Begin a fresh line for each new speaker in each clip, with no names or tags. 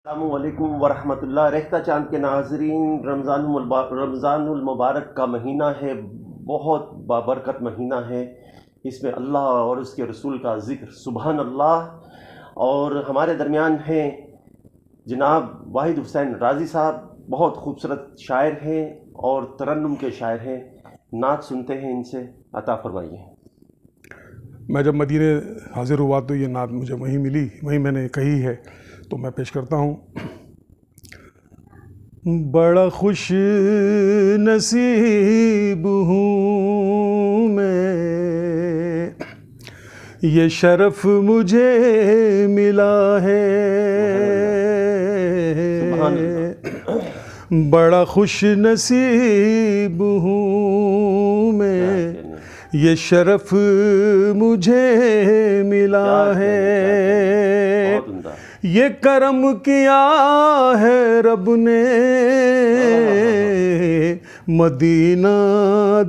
السلام علیکم ورحمۃ اللہ۔ ریختہ چاند کے ناظرین، رمضان المبارک کا مہینہ ہے، بہت بابرکت مہینہ ہے۔ اس میں اللہ اور اس کے رسول کا ذکر، سبحان اللہ۔ اور ہمارے درمیان ہیں جناب واحد حسین رازی صاحب، بہت خوبصورت شاعر ہیں اور ترنم کے شاعر ہیں۔ نعت سنتے ہیں ان سے، عطا فرمائیے۔
میں جب مدینے حاضر ہوا تو یہ نعت مجھے وہیں ملی، وہیں میں نے کہی ہے، تو میں پیش کرتا ہوں۔ بڑا خوش نصیب ہوں میں، یہ شرف مجھے ملا ہے۔ بڑا خوش نصیب ہوں میں، یہ شرف مجھے ملا ہے۔ یہ کرم کیا ہے رب نے، مدینہ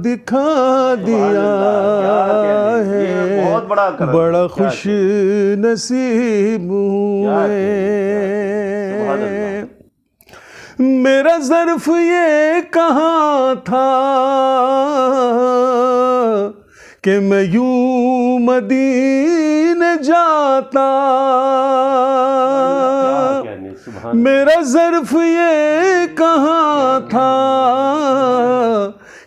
دکھا دیا ہے۔ بڑا خوش نصیب ہوں میں۔ میرا ظرف یہ کہاں تھا کہ میں یوں مدینے جاتا، میرا ظرف یہ کہاں تھا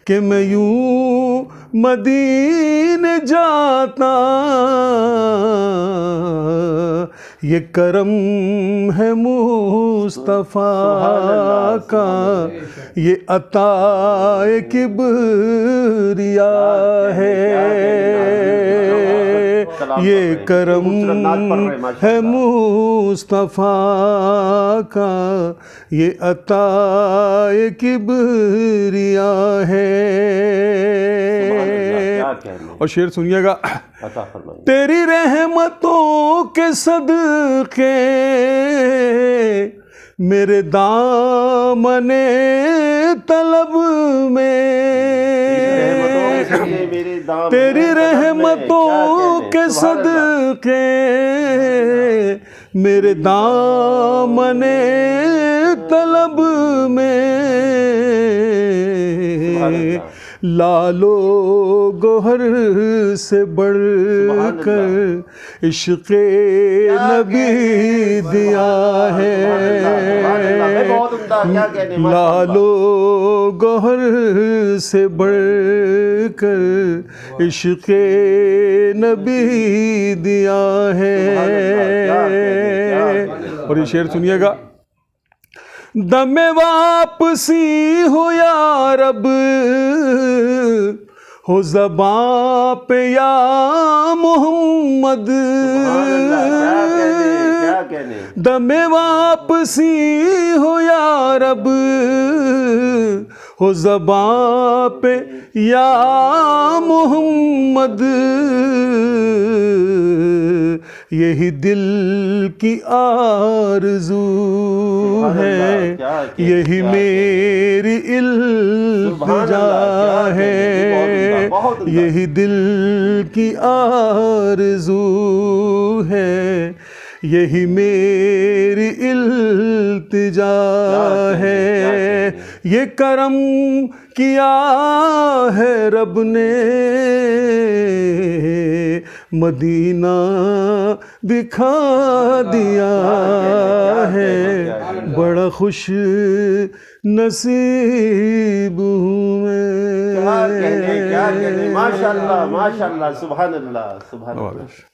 کہ میں یوں مدینے جاتا۔ یہ کرم ہے مصطفیٰ کا، یہ عطا کبریا ہے۔ یہ کرم ہے مصطفیٰ کا، یہ عطا کبریا ہے۔ اور شعر سنیے گا۔ تیری رحمتوں کے صدقے میرے دامن طلب میں، تیری رحمتوں کے صدقے میرے دامن طلب میں، لال و گوہر سے بڑھ کر عشق نبی دیا ہے۔ لال و گوہر سے بڑھ کر عشق نبی دیا ہے۔ اور یہ شعر سنیے گا۔ دم واپسی ہو یا رب، ہو زباں پہ یا محمد۔ دم واپسی ہو یا رب، ہو زباں پہ یا محمد۔ یہی دل کی آرزو ہے، یہی میری التجا ہے۔ یہی دل کی آرزو ہے، یہی میری التجا ہے۔ یہ کرم کیا ہے رب نے، مدینہ دکھا دیا ہے۔ بڑا خوش نصیب ہوں میں۔
کیا کہنے، ماشاء اللہ، ماشاء اللہ، سبحان اللہ، سبحان اللہ۔